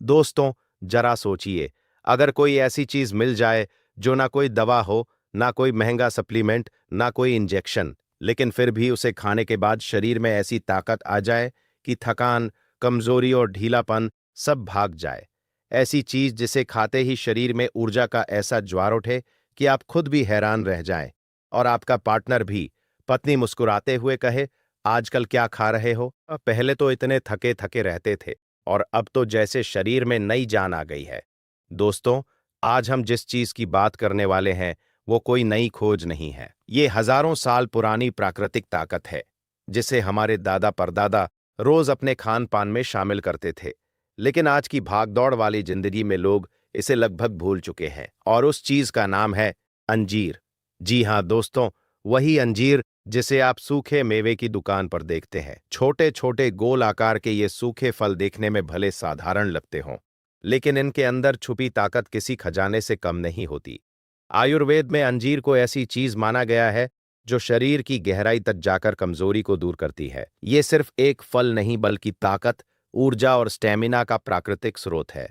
दोस्तों, जरा सोचिए, अगर कोई ऐसी चीज मिल जाए जो ना कोई दवा हो, ना कोई महंगा सप्लीमेंट, ना कोई इंजेक्शन, लेकिन फिर भी उसे खाने के बाद शरीर में ऐसी ताकत आ जाए कि थकान, कमजोरी और ढीलापन सब भाग जाए। ऐसी चीज जिसे खाते ही शरीर में ऊर्जा का ऐसा ज्वार उठे कि आप खुद भी हैरान रह जाएं और आपका पार्टनर भी। पत्नी मुस्कुराते हुए कहे, आजकल क्या खा रहे हो? पहले तो इतने थके थके रहते थे और अब तो जैसे शरीर में नई जान आ गई है। दोस्तों, आज हम जिस चीज की बात करने वाले हैं वो कोई नई खोज नहीं है। ये हजारों साल पुरानी प्राकृतिक ताकत है जिसे हमारे दादा परदादा रोज अपने खान पान में शामिल करते थे। लेकिन आज की भागदौड़ वाली जिंदगी में लोग इसे लगभग भूल चुके हैं और उस चीज का नाम है अंजीर। जी हाँ दोस्तों, वही अंजीर जिसे आप सूखे मेवे की दुकान पर देखते हैं। छोटे छोटे गोल आकार के ये सूखे फल देखने में भले साधारण लगते हों, लेकिन इनके अंदर छुपी ताकत किसी खजाने से कम नहीं होती। आयुर्वेद में अंजीर को ऐसी चीज माना गया है जो शरीर की गहराई तक जाकर कमजोरी को दूर करती है। ये सिर्फ एक फल नहीं बल्कि ताकत, ऊर्जा और स्टेमिना का प्राकृतिक स्रोत है।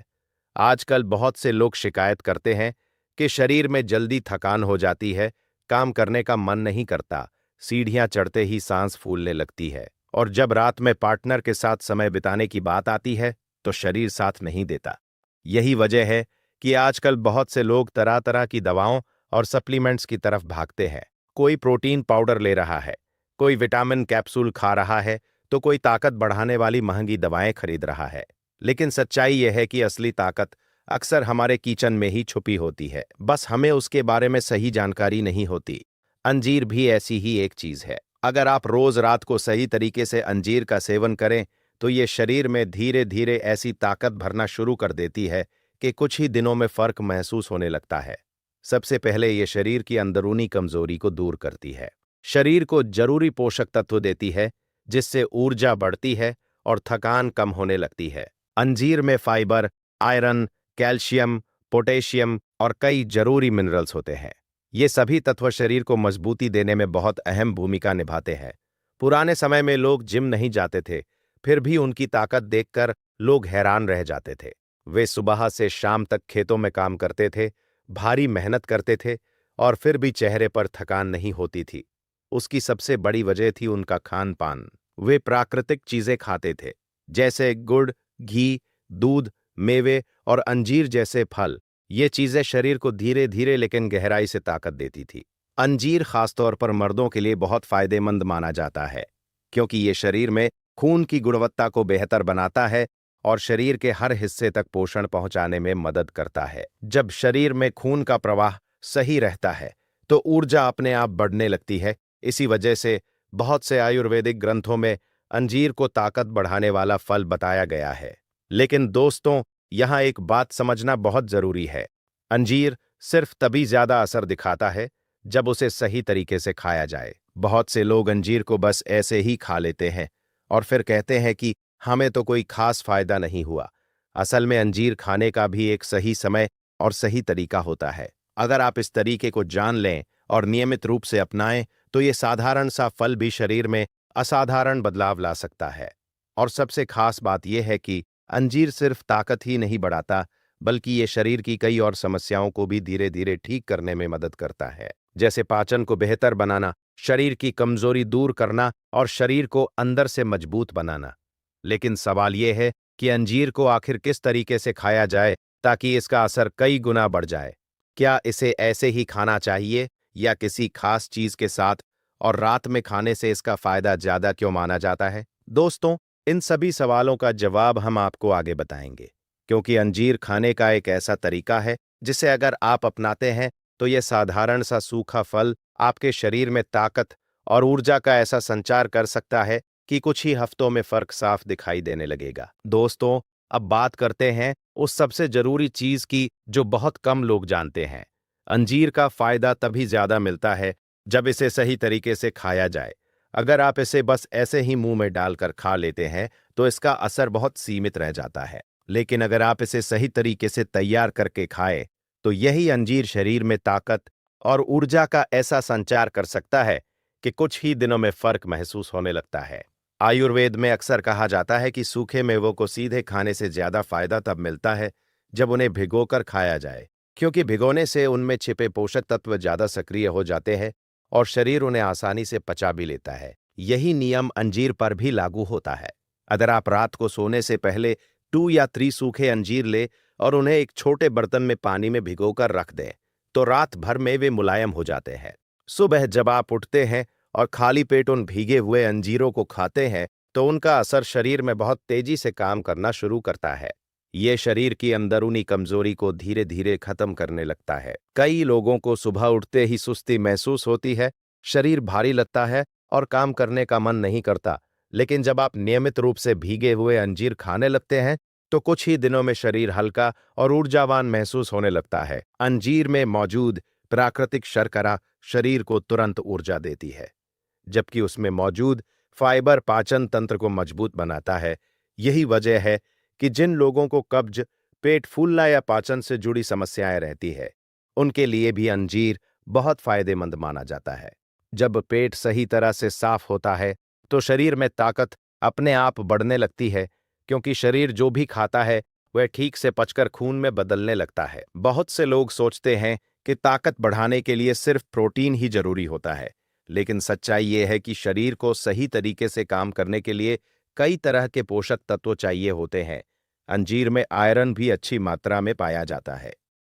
आजकल बहुत से लोग शिकायत करते हैं कि शरीर में जल्दी थकान हो जाती है, काम करने का मन नहीं करता, सीढ़ियां चढ़ते ही सांस फूलने लगती है, और जब रात में पार्टनर के साथ समय बिताने की बात आती है तो शरीर साथ नहीं देता। यही वजह है कि आजकल बहुत से लोग तरह तरह की दवाओं और सप्लीमेंट्स की तरफ भागते हैं। कोई प्रोटीन पाउडर ले रहा है, कोई विटामिन कैप्सूल खा रहा है, तो कोई ताकत बढ़ाने वाली महंगी दवाएं खरीद रहा है। लेकिन सच्चाई यह है कि असली ताकत अक्सर हमारे किचन में ही छुपी होती है, बस हमें उसके बारे में सही जानकारी नहीं होती। अंजीर भी ऐसी ही एक चीज है। अगर आप रोज रात को सही तरीके से अंजीर का सेवन करें तो ये शरीर में धीरे धीरे ऐसी ताकत भरना शुरू कर देती है कि कुछ ही दिनों में फर्क महसूस होने लगता है। सबसे पहले ये शरीर की अंदरूनी कमजोरी को दूर करती है। शरीर को जरूरी पोषक तत्व देती है जिससे ऊर्जा बढ़ती है और थकान कम होने लगती है। अंजीर में फाइबर, आयरन, कैल्शियम, पोटेशियम और कई जरूरी मिनरल्स होते हैं। ये सभी तत्व शरीर को मजबूती देने में बहुत अहम भूमिका निभाते हैं। पुराने समय में लोग जिम नहीं जाते थे, फिर भी उनकी ताकत देखकर लोग हैरान रह जाते थे। वे सुबह से शाम तक खेतों में काम करते थे, भारी मेहनत करते थे, और फिर भी चेहरे पर थकान नहीं होती थी। उसकी सबसे बड़ी वजह थी उनका खान पान। वे प्राकृतिक चीजें खाते थे, जैसे गुड़, घी, दूध, मेवे और अंजीर जैसे फल। ये चीजें शरीर को धीरे धीरे लेकिन गहराई से ताकत देती थी। अंजीर खासतौर पर मर्दों के लिए बहुत फायदेमंद माना जाता है, क्योंकि ये शरीर में खून की गुणवत्ता को बेहतर बनाता है और शरीर के हर हिस्से तक पोषण पहुंचाने में मदद करता है। जब शरीर में खून का प्रवाह सही रहता है तो ऊर्जा अपने आप बढ़ने लगती है। इसी वजह से बहुत से आयुर्वेदिक ग्रंथों में अंजीर को ताकत बढ़ाने वाला फल बताया गया है। लेकिन दोस्तों, यहाँ एक बात समझना बहुत जरूरी है। अंजीर सिर्फ तभी ज्यादा असर दिखाता है जब उसे सही तरीके से खाया जाए। बहुत से लोग अंजीर को बस ऐसे ही खा लेते हैं और फिर कहते हैं कि हमें तो कोई खास फायदा नहीं हुआ। असल में अंजीर खाने का भी एक सही समय और सही तरीका होता है। अगर आप इस तरीके को जान लें और नियमित रूप से अपनाएं तो ये साधारण सा फल भी शरीर में असाधारण बदलाव ला सकता है। और सबसे खास बात यह है कि अंजीर सिर्फ ताकत ही नहीं बढ़ाता, बल्कि ये शरीर की कई और समस्याओं को भी धीरे धीरे ठीक करने में मदद करता है, जैसे पाचन को बेहतर बनाना, शरीर की कमजोरी दूर करना और शरीर को अंदर से मजबूत बनाना। लेकिन सवाल यह है कि अंजीर को आखिर किस तरीके से खाया जाए ताकि इसका असर कई गुना बढ़ जाए। क्या इसे ऐसे ही खाना चाहिए या किसी खास चीज के साथ, और रात में खाने से इसका फायदा ज्यादा क्यों माना जाता है? दोस्तों, इन सभी सवालों का जवाब हम आपको आगे बताएंगे, क्योंकि अंजीर खाने का एक ऐसा तरीका है जिसे अगर आप अपनाते हैं तो यह साधारण सा सूखा फल आपके शरीर में ताकत और ऊर्जा का ऐसा संचार कर सकता है कि कुछ ही हफ्तों में फर्क साफ दिखाई देने लगेगा। दोस्तों, अब बात करते हैं उस सबसे जरूरी चीज की जो बहुत कम लोग जानते हैं। अंजीर का फायदा तभी ज्यादा मिलता है जब इसे सही तरीके से खाया जाए। अगर आप इसे बस ऐसे ही मुंह में डालकर खा लेते हैं तो इसका असर बहुत सीमित रह जाता है। लेकिन अगर आप इसे सही तरीके से तैयार करके खाएं तो यही अंजीर शरीर में ताकत और ऊर्जा का ऐसा संचार कर सकता है कि कुछ ही दिनों में फर्क महसूस होने लगता है। आयुर्वेद में अक्सर कहा जाता है कि सूखे मेवों को सीधे खाने से ज्यादा फायदा तब मिलता है जब उन्हें भिगोकर खाया जाए, क्योंकि भिगोने से उनमें छिपे पोषक तत्व ज्यादा सक्रिय हो जाते हैं और शरीर उन्हें आसानी से पचा भी लेता है। यही नियम अंजीर पर भी लागू होता है। अगर आप रात को सोने से पहले 2 या 3 सूखे अंजीर ले और उन्हें एक छोटे बर्तन में पानी में भिगोकर रख दें, तो रात भर में वे मुलायम हो जाते हैं। सुबह जब आप उठते हैं और खाली पेट उन भीगे हुए अंजीरों को खाते हैं, तो उनका असर शरीर में बहुत तेजी से काम करना शुरू करता है। ये शरीर की अंदरूनी कमजोरी को धीरे धीरे खत्म करने लगता है। कई लोगों को सुबह उठते ही सुस्ती महसूस होती है, शरीर भारी लगता है और काम करने का मन नहीं करता। लेकिन जब आप नियमित रूप से भीगे हुए अंजीर खाने लगते हैं, तो कुछ ही दिनों में शरीर हल्का और ऊर्जावान महसूस होने लगता है। अंजीर में मौजूद प्राकृतिक शर्करा शरीर को तुरंत ऊर्जा देती है, जबकि उसमें मौजूद फाइबर पाचन तंत्र को मजबूत बनाता है। यही वजह है कि जिन लोगों को कब्ज, पेट फूलना या पाचन से जुड़ी समस्याएं रहती है, उनके लिए भी अंजीर बहुत फायदेमंद माना जाता है। जब पेट सही तरह से साफ होता है, तो शरीर में ताकत अपने आप बढ़ने लगती है, क्योंकि शरीर जो भी खाता है वह ठीक से पचकर खून में बदलने लगता है। बहुत से लोग सोचते हैं कि ताकत बढ़ाने के लिए सिर्फ प्रोटीन ही जरूरी होता है, लेकिन सच्चाई ये है कि शरीर को सही तरीके से काम करने के लिए कई तरह के पोषक तत्व चाहिए होते हैं। अंजीर में आयरन भी अच्छी मात्रा में पाया जाता है।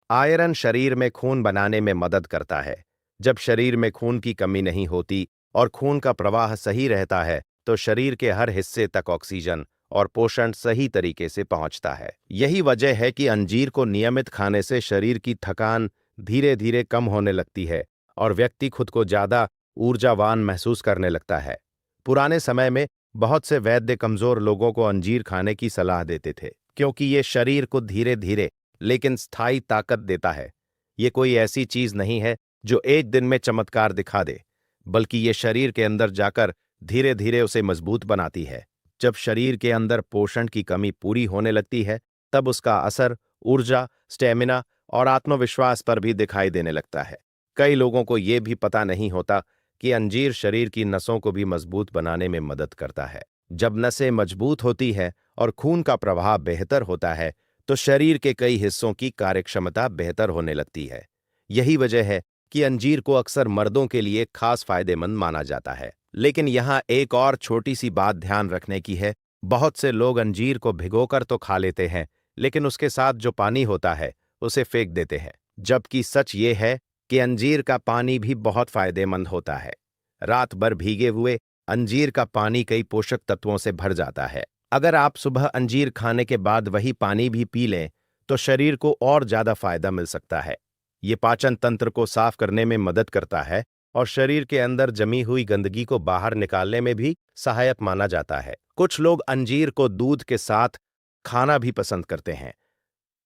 आयरन शरीर में खून बनाने में मदद करता है। जब शरीर में खून की कमी नहीं होती और खून का प्रवाह सही रहता है, तो शरीर के हर हिस्से तक ऑक्सीजन और पोषण सही तरीके से पहुंचता है। यही वजह है कि अंजीर को नियमित खाने से शरीर की थकान धीरे धीरे कम होने लगती है और व्यक्ति खुद को ज्यादा ऊर्जावान महसूस करने लगता है। पुराने समय में बहुत से वैद्य कमजोर लोगों को अंजीर खाने की सलाह देते थे, क्योंकि ये शरीर को धीरे धीरे लेकिन स्थायी ताकत देता है। ये कोई ऐसी चीज नहीं है जो एक दिन में चमत्कार दिखा दे, बल्कि ये शरीर के अंदर जाकर धीरे धीरे उसे मजबूत बनाती है। जब शरीर के अंदर पोषण की कमी पूरी होने लगती है, तब उसका असर ऊर्जा, स्टेमिना और आत्मविश्वास पर भी दिखाई देने लगता है। कई लोगों को ये भी पता नहीं होता कि अंजीर शरीर की नसों को भी मजबूत बनाने में मदद करता है। जब नसें मजबूत होती हैं और खून का प्रवाह बेहतर होता है, तो शरीर के कई हिस्सों की कार्यक्षमता बेहतर होने लगती है। यही वजह है कि अंजीर को अक्सर मर्दों के लिए खास फायदेमंद माना जाता है। लेकिन यहाँ एक और छोटी सी बात ध्यान रखने की है। बहुत से लोग अंजीर को भिगोकर तो खा लेते हैं, लेकिन उसके साथ जो पानी होता है उसे फेंक देते हैं। जबकि सच ये है कि अंजीर का पानी भी बहुत फायदेमंद होता है। रात भर भीगे हुए अंजीर का पानी कई पोषक तत्वों से भर जाता है। अगर आप सुबह अंजीर खाने के बाद वही पानी भी पी लें, तो शरीर को और ज्यादा फायदा मिल सकता है। ये पाचन तंत्र को साफ करने में मदद करता है और शरीर के अंदर जमी हुई गंदगी को बाहर निकालने में भी सहायक माना जाता है। कुछ लोग अंजीर को दूध के साथ खाना भी पसंद करते हैं।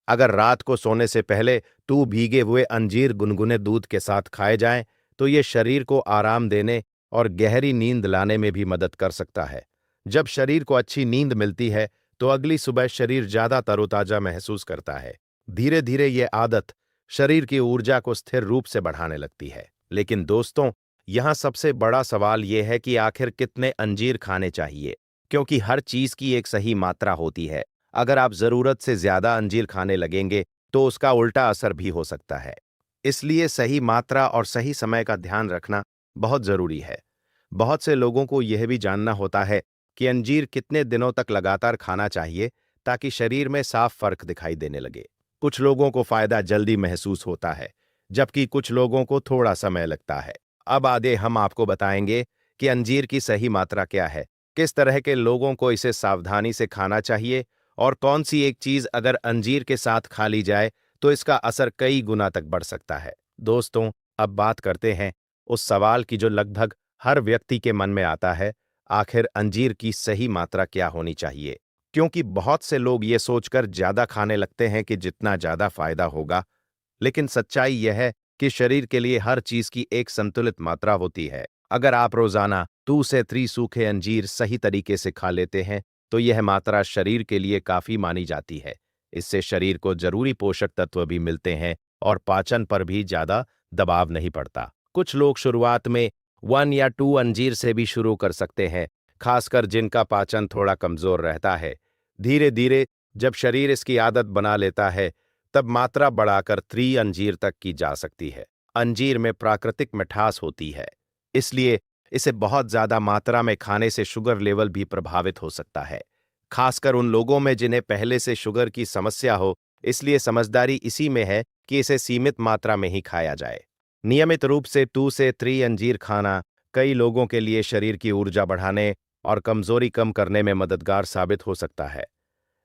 अगर रात को सोने से पहले भीगे हुए अंजीर गुनगुने दूध के साथ खाए जाएं, तो ये शरीर को आराम देने और गहरी नींद लाने में भी मदद कर सकता है। जब शरीर को अच्छी नींद मिलती है, तो अगली सुबह शरीर ज्यादा तरोताजा महसूस करता है। धीरे धीरे ये आदत शरीर की ऊर्जा को स्थिर रूप से बढ़ाने लगती है। लेकिन दोस्तों, यहाँ सबसे बड़ा सवाल ये है कि आखिर कितने अंजीर खाने चाहिए, क्योंकि हर चीज की एक सही मात्रा होती है। अगर आप जरूरत से ज्यादा अंजीर खाने लगेंगे, तो उसका उल्टा असर भी हो सकता है। इसलिए सही मात्रा और सही समय का ध्यान रखना बहुत जरूरी है। बहुत से लोगों को यह भी जानना होता है कि अंजीर कितने दिनों तक लगातार खाना चाहिए ताकि शरीर में साफ फर्क दिखाई देने लगे। कुछ लोगों को फायदा जल्दी महसूस होता है, जबकि कुछ लोगों को थोड़ा समय लगता है। अब आगे हम आपको बताएंगे कि अंजीर की सही मात्रा क्या है, किस तरह के लोगों को इसे सावधानी से खाना चाहिए और कौन सी एक चीज अगर अंजीर के साथ खा ली जाए तो इसका असर कई गुना तक बढ़ सकता है। दोस्तों, अब बात करते हैं उस सवाल की जो लगभग हर व्यक्ति के मन में आता है, आखिर अंजीर की सही मात्रा क्या होनी चाहिए। क्योंकि बहुत से लोग ये सोचकर ज्यादा खाने लगते हैं कि जितना ज्यादा फायदा होगा, लेकिन सच्चाई यह है कि शरीर के लिए हर चीज की एक संतुलित मात्रा होती है। अगर आप रोजाना 2 से 3 सूखे अंजीर सही तरीके से खा लेते हैं, तो यह मात्रा शरीर के लिए काफी मानी जाती है। इससे शरीर को जरूरी पोषक तत्व भी मिलते हैं और पाचन पर भी ज्यादा दबाव नहीं पड़ता। कुछ लोग शुरुआत में 1 या 2 अंजीर से भी शुरू कर सकते हैं, खासकर जिनका पाचन थोड़ा कमजोर रहता है। धीरे धीरे जब शरीर इसकी आदत बना लेता है, तब मात्रा बढ़ाकर 3 अंजीर तक की जा सकती है। अंजीर में प्राकृतिक मिठास होती है, इसलिए इसे बहुत ज्यादा मात्रा में खाने से शुगर लेवल भी प्रभावित हो सकता है, खासकर उन लोगों में जिन्हें पहले से शुगर की समस्या हो। इसलिए समझदारी इसी में है कि इसे सीमित मात्रा में ही खाया जाए। नियमित रूप से 2 से 3 अंजीर खाना कई लोगों के लिए शरीर की ऊर्जा बढ़ाने और कमजोरी कम करने में मददगार साबित हो सकता है।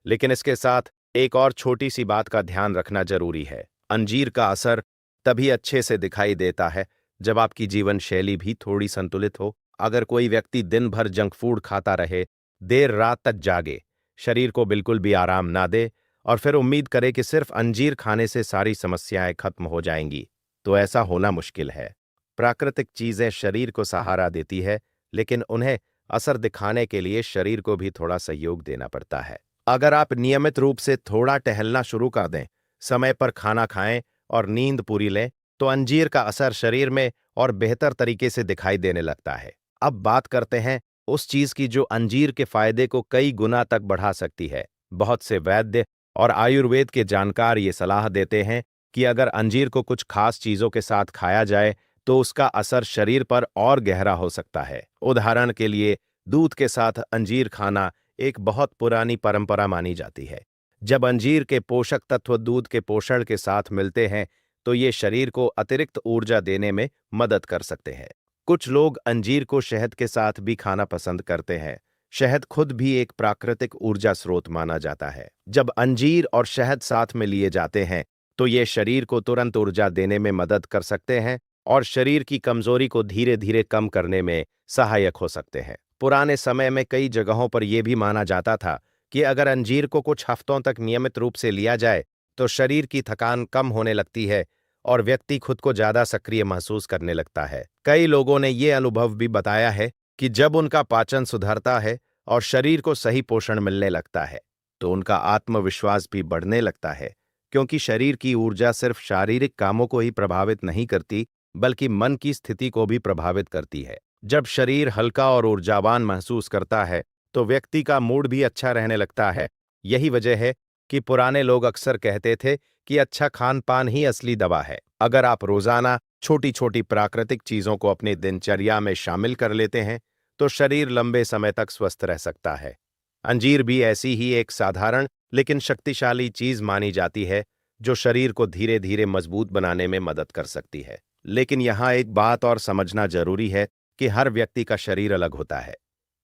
लेकिन इसके साथ एक और छोटी सी बात का ध्यान रखना जरूरी है। अंजीर का असर तभी अच्छे से दिखाई देता है जब आपकी जीवन शैली भी थोड़ी संतुलित हो। अगर कोई व्यक्ति दिन भर जंक फूड खाता रहे, देर रात तक जागे, शरीर को बिल्कुल भी आराम ना दे और फिर उम्मीद करे कि सिर्फ अंजीर खाने से सारी समस्याएं खत्म हो जाएंगी, तो ऐसा होना मुश्किल है। प्राकृतिक चीजें शरीर को सहारा देती है, लेकिन उन्हें असर दिखाने के लिए शरीर को भी थोड़ा सहयोग देना पड़ता है। अगर आप नियमित रूप से थोड़ा टहलना शुरू कर दें, समय पर खाना खाएं और नींद पूरी लें, तो अंजीर का असर शरीर में और बेहतर तरीके से दिखाई देने लगता है। अब बात करते हैं उस चीज की जो अंजीर के फायदे को कई गुना तक बढ़ा सकती है। बहुत से वैद्य और आयुर्वेद के जानकार ये सलाह देते हैं कि अगर अंजीर को कुछ खास चीजों के साथ खाया जाए तो उसका असर शरीर पर और गहरा हो सकता है। उदाहरण के लिए, दूध के साथ अंजीर खाना एक बहुत पुरानी परंपरा मानी जाती है। जब अंजीर के पोषक तत्व दूध के पोषण के साथ मिलते हैं, तो ये शरीर को अतिरिक्त ऊर्जा देने में मदद कर सकते हैं। कुछ लोग अंजीर को शहद के साथ भी खाना पसंद करते हैं। शहद खुद भी एक प्राकृतिक ऊर्जा स्रोत माना जाता है। जब अंजीर और शहद साथ में लिए जाते हैं, तो ये शरीर को तुरंत ऊर्जा देने में मदद कर सकते हैं और शरीर की कमजोरी को धीरे धीरे कम करने में सहायक हो सकते हैं। पुराने समय में कई जगहों पर यह भी माना जाता था कि अगर अंजीर को कुछ हफ्तों तक नियमित रूप से लिया जाए, तो शरीर की थकान कम होने लगती है और व्यक्ति खुद को ज्यादा सक्रिय महसूस करने लगता है। कई लोगों ने ये अनुभव भी बताया है कि जब उनका पाचन सुधरता है और शरीर को सही पोषण मिलने लगता है, तो उनका आत्मविश्वास भी बढ़ने लगता है, क्योंकि शरीर की ऊर्जा सिर्फ शारीरिक कामों को ही प्रभावित नहीं करती, बल्कि मन की स्थिति को भी प्रभावित करती है। जब शरीर हल्का और ऊर्जावान महसूस करता है, तो व्यक्ति का मूड भी अच्छा रहने लगता है। यही वजह है कि पुराने लोग अक्सर कहते थे कि अच्छा खान पान ही असली दवा है। अगर आप रोजाना छोटी छोटी प्राकृतिक चीजों को अपनी दिनचर्या में शामिल कर लेते हैं, तो शरीर लंबे समय तक स्वस्थ रह सकता है। अंजीर भी ऐसी ही एक साधारण लेकिन शक्तिशाली चीज मानी जाती है, जो शरीर को धीरे धीरे मजबूत बनाने में मदद कर सकती है। लेकिन यहाँ एक बात और समझना जरूरी है कि हर व्यक्ति का शरीर अलग होता है,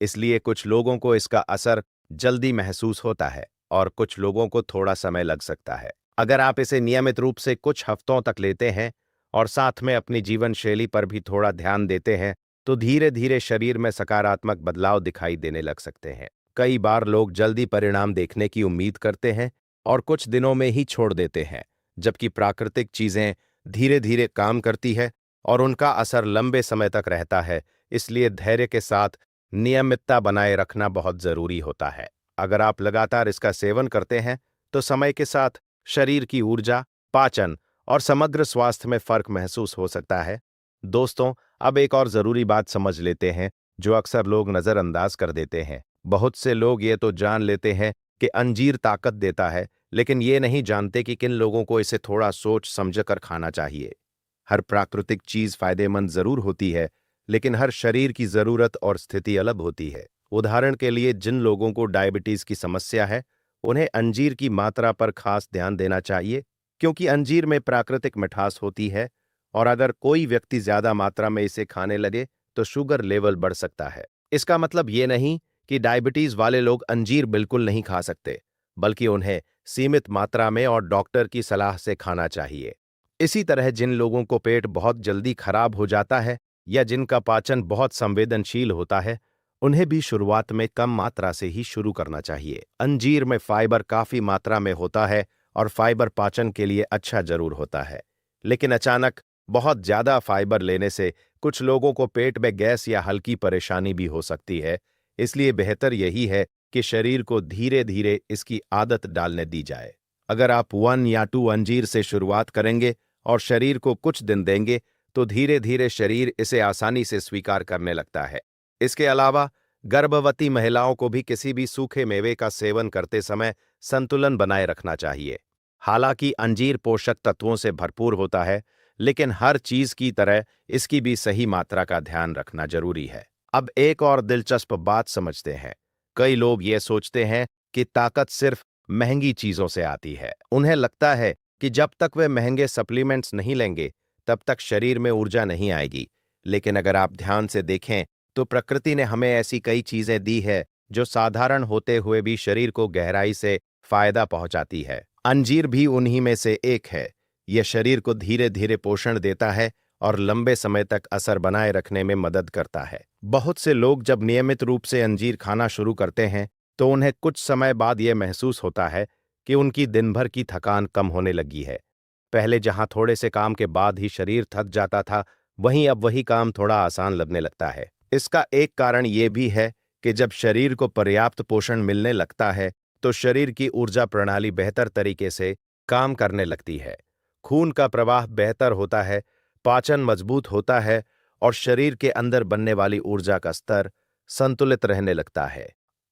इसलिए कुछ लोगों को इसका असर जल्दी महसूस होता है और कुछ लोगों को थोड़ा समय लग सकता है। अगर आप इसे नियमित रूप से कुछ हफ्तों तक लेते हैं और साथ में अपनी जीवन शैली पर भी थोड़ा ध्यान देते हैं, तो धीरे धीरे शरीर में सकारात्मक बदलाव दिखाई देने लग सकते हैं। कई बार लोग जल्दी परिणाम देखने की उम्मीद करते हैं और कुछ दिनों में ही छोड़ देते हैं, जबकि प्राकृतिक चीजें धीरे धीरे काम करती है और उनका असर लंबे समय तक रहता है। इसलिए धैर्य के साथ नियमितता बनाए रखना बहुत जरूरी होता है। अगर आप लगातार इसका सेवन करते हैं, तो समय के साथ शरीर की ऊर्जा, पाचन और समग्र स्वास्थ्य में फर्क महसूस हो सकता है। दोस्तों, अब एक और जरूरी बात समझ लेते हैं, जो अक्सर लोग नजरअंदाज कर देते हैं। बहुत से लोग ये तो जान लेते हैं कि अंजीर ताकत देता है, लेकिन ये नहीं जानते कि किन लोगों को इसे थोड़ा सोच समझकर खाना चाहिए। हर प्राकृतिक चीज फायदेमंद जरूर होती है, लेकिन हर शरीर की जरूरत और स्थिति अलग होती है। उदाहरण के लिए, जिन लोगों को डायबिटीज की समस्या है, उन्हें अंजीर की मात्रा पर खास ध्यान देना चाहिए, क्योंकि अंजीर में प्राकृतिक मिठास होती है और अगर कोई व्यक्ति ज्यादा मात्रा में इसे खाने लगे, तो शुगर लेवल बढ़ सकता है। इसका मतलब ये नहीं कि डायबिटीज वाले लोग अंजीर बिल्कुल नहीं खा सकते, बल्कि उन्हें सीमित मात्रा में और डॉक्टर की सलाह से खाना चाहिए। इसी तरह जिन लोगों को पेट बहुत जल्दी खराब हो जाता है या जिनका पाचन बहुत संवेदनशील होता है, उन्हें भी शुरुआत में कम मात्रा से ही शुरू करना चाहिए। अंजीर में फाइबर काफी मात्रा में होता है और फाइबर पाचन के लिए अच्छा जरूर होता है, लेकिन अचानक बहुत ज्यादा फाइबर लेने से कुछ लोगों को पेट में गैस या हल्की परेशानी भी हो सकती है। इसलिए बेहतर यही है कि शरीर को धीरे धीरे इसकी आदत डालने दी जाए। अगर आप 1 या 2 अंजीर से शुरुआत करेंगे और शरीर को कुछ दिन देंगे, तो धीरे धीरे शरीर इसे आसानी से स्वीकार करने लगता है। इसके अलावा गर्भवती महिलाओं को भी किसी भी सूखे मेवे का सेवन करते समय संतुलन बनाए रखना चाहिए। हालांकि अंजीर पोषक तत्वों से भरपूर होता है, लेकिन हर चीज की तरह इसकी भी सही मात्रा का ध्यान रखना जरूरी है। अब एक और दिलचस्प बात समझते हैं। कई लोग ये सोचते हैं कि ताकत सिर्फ महंगी चीजों से आती है। उन्हें लगता है कि जब तक वे महंगे सप्लीमेंट्स नहीं लेंगे, तब तक शरीर में ऊर्जा नहीं आएगी। लेकिन अगर आप ध्यान से देखें, तो प्रकृति ने हमें ऐसी कई चीजें दी है जो साधारण होते हुए भी शरीर को गहराई से फायदा पहुंचाती है। अंजीर भी उन्हीं में से एक है। यह शरीर को धीरे धीरे पोषण देता है और लंबे समय तक असर बनाए रखने में मदद करता है। बहुत से लोग जब नियमित रूप से अंजीर खाना शुरू करते हैं, तो उन्हें कुछ समय बाद यह महसूस होता है कि उनकी दिन भर की थकान कम होने लगी है। पहले जहां थोड़े से काम के बाद ही शरीर थक जाता था, वहीं अब वही काम थोड़ा आसान लगने लगता है। इसका एक कारण ये भी है कि जब शरीर को पर्याप्त पोषण मिलने लगता है, तो शरीर की ऊर्जा प्रणाली बेहतर तरीके से काम करने लगती है। खून का प्रवाह बेहतर होता है, पाचन मजबूत होता है और शरीर के अंदर बनने वाली ऊर्जा का स्तर संतुलित रहने लगता है।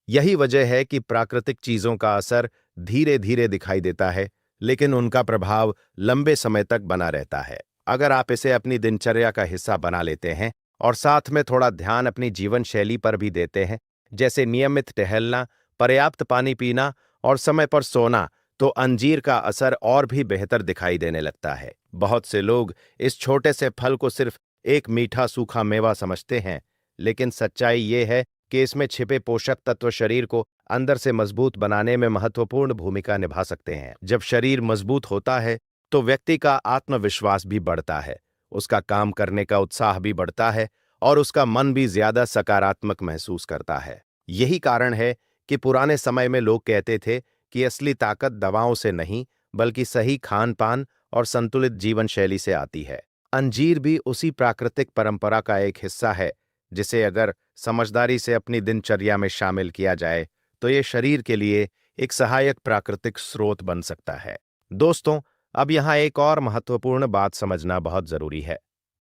यही वजह है कि प्राकृतिक चीजों का असर धीरे धीरे दिखाई देता है, लेकिन उनका प्रभाव लंबे समय तक बना रहता है। अगर आप इसे अपनी दिनचर्या का हिस्सा बना लेते हैं और साथ में थोड़ा ध्यान अपनी जीवन शैली पर भी देते हैं, जैसे नियमित टहलना, पर्याप्त पानी पीना और समय पर सोना, तो अंजीर का असर और भी बेहतर दिखाई देने लगता है। बहुत से लोग इस छोटे से फल को सिर्फ एक मीठा सूखा मेवा समझते हैं, लेकिन सच्चाई ये है कि इसमें छिपे पोषक तत्व शरीर को अंदर से मजबूत बनाने में महत्वपूर्ण भूमिका निभा सकते हैं। जब शरीर मजबूत होता है, तो व्यक्ति का आत्मविश्वास भी बढ़ता है, उसका काम करने का उत्साह भी बढ़ता है और उसका मन भी ज्यादा सकारात्मक महसूस करता है। यही कारण है कि पुराने समय में लोग कहते थे कि असली ताकत दवाओं से नहीं, बल्कि सही खान पान और संतुलित जीवन शैली से आती है। अंजीर भी उसी प्राकृतिक परंपरा का एक हिस्सा है, जिसे अगर समझदारी से अपनी दिनचर्या में शामिल किया जाए, तो ये शरीर के लिए एक सहायक प्राकृतिक स्रोत बन सकता है। दोस्तों, अब यहाँ एक और महत्वपूर्ण बात समझना बहुत जरूरी है।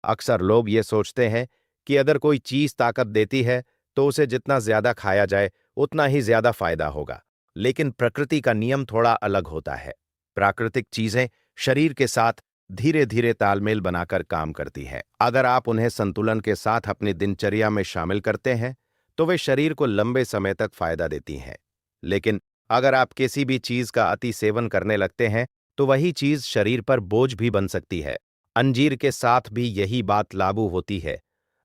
अक्सर लोग ये सोचते हैं कि अगर कोई चीज ताकत देती है, तो उसे जितना ज्यादा खाया जाए, उतना ही ज्यादा फायदा होगा। लेकिन प्रकृति का नियम थोड़ा अलग होता है। प्राकृतिक चीजें शरीर के साथ धीरे धीरे तालमेल बनाकर काम करती है। अगर आप उन्हें संतुलन के साथ अपनी दिनचर्या में शामिल करते हैं, तो वे शरीर को लंबे समय तक फायदा देती हैं। लेकिन अगर आप किसी भी चीज का अति सेवन करने लगते हैं, तो वही चीज शरीर पर बोझ भी बन सकती है। अंजीर के साथ भी यही बात लागू होती है।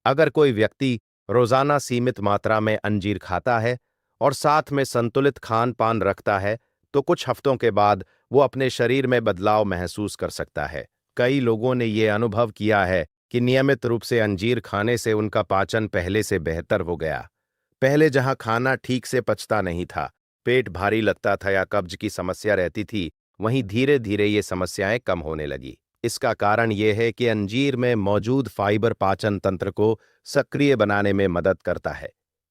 अगर कोई व्यक्ति रोजाना सीमित मात्रा में अंजीर खाता है और साथ में संतुलित खान पान रखता है, तो कुछ हफ्तों के बाद वो अपने शरीर में बदलाव महसूस कर सकता है। कई लोगों ने ये अनुभव किया है कि नियमित रूप से अंजीर खाने से उनका पाचन पहले से बेहतर हो गया। पहले जहां खाना ठीक से पचता नहीं था, पेट भारी लगता था या कब्ज की समस्या रहती थी, वहीं धीरे धीरे ये समस्याएं कम होने लगी। इसका कारण ये है कि अंजीर में मौजूद फाइबर पाचन तंत्र को सक्रिय बनाने में मदद करता है।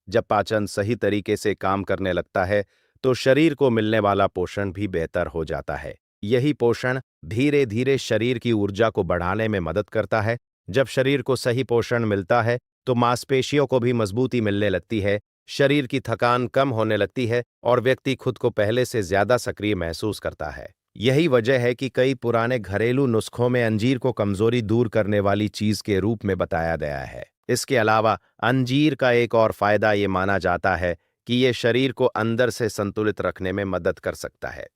जब पाचन सही तरीके से काम करने लगता है, तो शरीर को मिलने वाला पोषण भी बेहतर हो जाता है। यही पोषण धीरे धीरे शरीर की ऊर्जा को बढ़ाने में मदद करता है। जब शरीर को सही पोषण मिलता है, तो मांसपेशियों को भी मजबूती मिलने लगती है, शरीर की थकान कम होने लगती है और व्यक्ति खुद को पहले से ज्यादा सक्रिय महसूस करता है। यही वजह है कि कई पुराने घरेलू नुस्खों में अंजीर को कमजोरी दूर करने वाली चीज के रूप में बताया गया है। इसके अलावा अंजीर का एक और फायदा ये माना जाता है कि ये शरीर को अंदर से संतुलित रखने में मदद कर सकता है।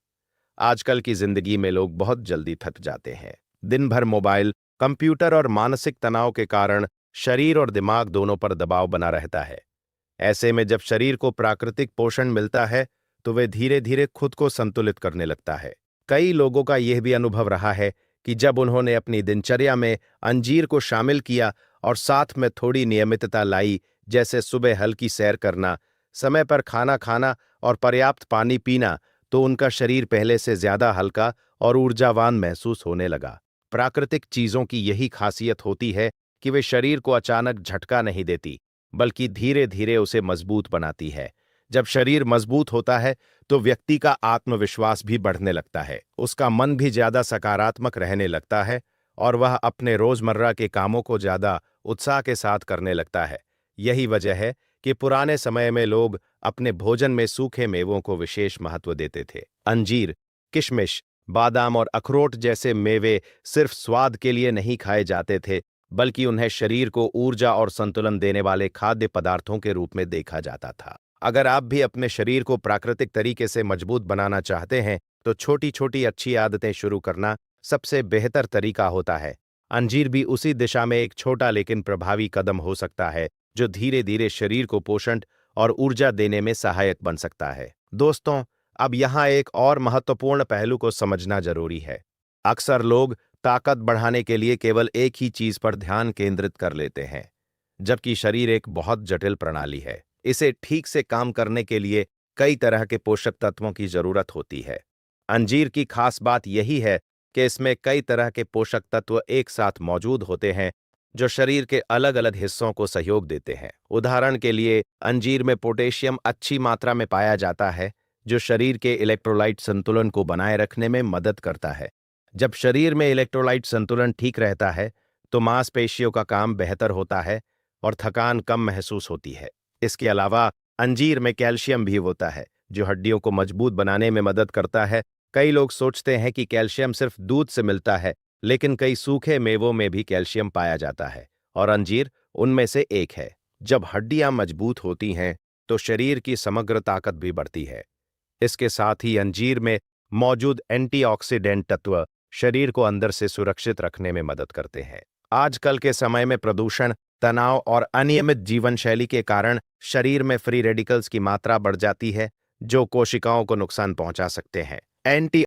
आजकल की जिंदगी में लोग बहुत जल्दी थक जाते हैं। दिन भर मोबाइल, कंप्यूटर और मानसिक तनाव के कारण शरीर और दिमाग दोनों पर दबाव बना रहता है। ऐसे में जब शरीर को प्राकृतिक पोषण मिलता है, तो वे धीरे धीरे खुद को संतुलित करने लगता है। कई लोगों का यह भी अनुभव रहा है कि जब उन्होंने अपनी दिनचर्या में अंजीर को शामिल किया और साथ में थोड़ी नियमितता लाई, जैसे सुबह हल्की सैर करना, समय पर खाना खाना और पर्याप्त पानी पीना, तो उनका शरीर पहले से ज्यादा हल्का और ऊर्जावान महसूस होने लगा। प्राकृतिक चीजों की यही खासियत होती है कि वे शरीर को अचानक झटका नहीं देती, बल्कि धीरे धीरे उसे मजबूत बनाती है। जब शरीर मजबूत होता है, तो व्यक्ति का आत्मविश्वास भी बढ़ने लगता है, उसका मन भी ज्यादा सकारात्मक रहने लगता है और वह अपने रोजमर्रा के कामों को ज्यादा उत्साह के साथ करने लगता है। यही वजह है कि पुराने समय में लोग अपने भोजन में सूखे मेवों को विशेष महत्व देते थे। अंजीर, किशमिश, बादाम और अखरोट जैसे मेवे सिर्फ स्वाद के लिए नहीं खाए जाते थे, बल्कि उन्हें शरीर को ऊर्जा और संतुलन देने वाले खाद्य पदार्थों के रूप में देखा जाता था। अगर आप भी अपने शरीर को प्राकृतिक तरीके से मजबूत बनाना चाहते हैं, तो छोटी छोटी अच्छी आदतें शुरू करना सबसे बेहतर तरीका होता है। अंजीर भी उसी दिशा में एक छोटा लेकिन प्रभावी कदम हो सकता है, जो धीरे धीरे शरीर को पोषण और ऊर्जा देने में सहायक बन सकता है। दोस्तों, अब यहाँ एक और महत्वपूर्ण पहलू को समझना जरूरी है। अक्सर लोग ताकत बढ़ाने के लिए केवल एक ही चीज पर ध्यान केंद्रित कर लेते हैं, जबकि शरीर एक बहुत जटिल प्रणाली है। इसे ठीक से काम करने के लिए कई तरह के पोषक तत्वों की जरूरत होती है। अंजीर की खास बात यही है कि इसमें कई तरह के पोषक तत्व एक साथ मौजूद होते हैं, जो शरीर के अलग अलग हिस्सों को सहयोग देते हैं। उदाहरण के लिए, अंजीर में पोटेशियम अच्छी मात्रा में पाया जाता है, जो शरीर के इलेक्ट्रोलाइट संतुलन को बनाए रखने में मदद करता है। जब शरीर में इलेक्ट्रोलाइट संतुलन ठीक रहता है, तो मांसपेशियों का काम बेहतर होता है और थकान कम महसूस होती है। इसके अलावा अंजीर में कैल्शियम भी होता है, जो हड्डियों को मजबूत बनाने में मदद करता है। कई लोग सोचते हैं कि कैल्शियम सिर्फ दूध से मिलता है, लेकिन कई सूखे मेवों में भी कैल्शियम पाया जाता है, और अंजीर उनमें से एक है। जब हड्डियां मजबूत होती हैं, तो शरीर की समग्र ताकत भी बढ़ती है। इसके साथ ही अंजीर में मौजूद एंटीऑक्सीडेंट तत्व शरीर को अंदर से सुरक्षित रखने में मदद करते हैं। आजकल के समय में प्रदूषण, तनाव और अनियमित जीवन शैली के कारण शरीर में फ्री रेडिकल्स की मात्रा बढ़ जाती है, जो कोशिकाओं को नुकसान पहुंचा सकते हैं।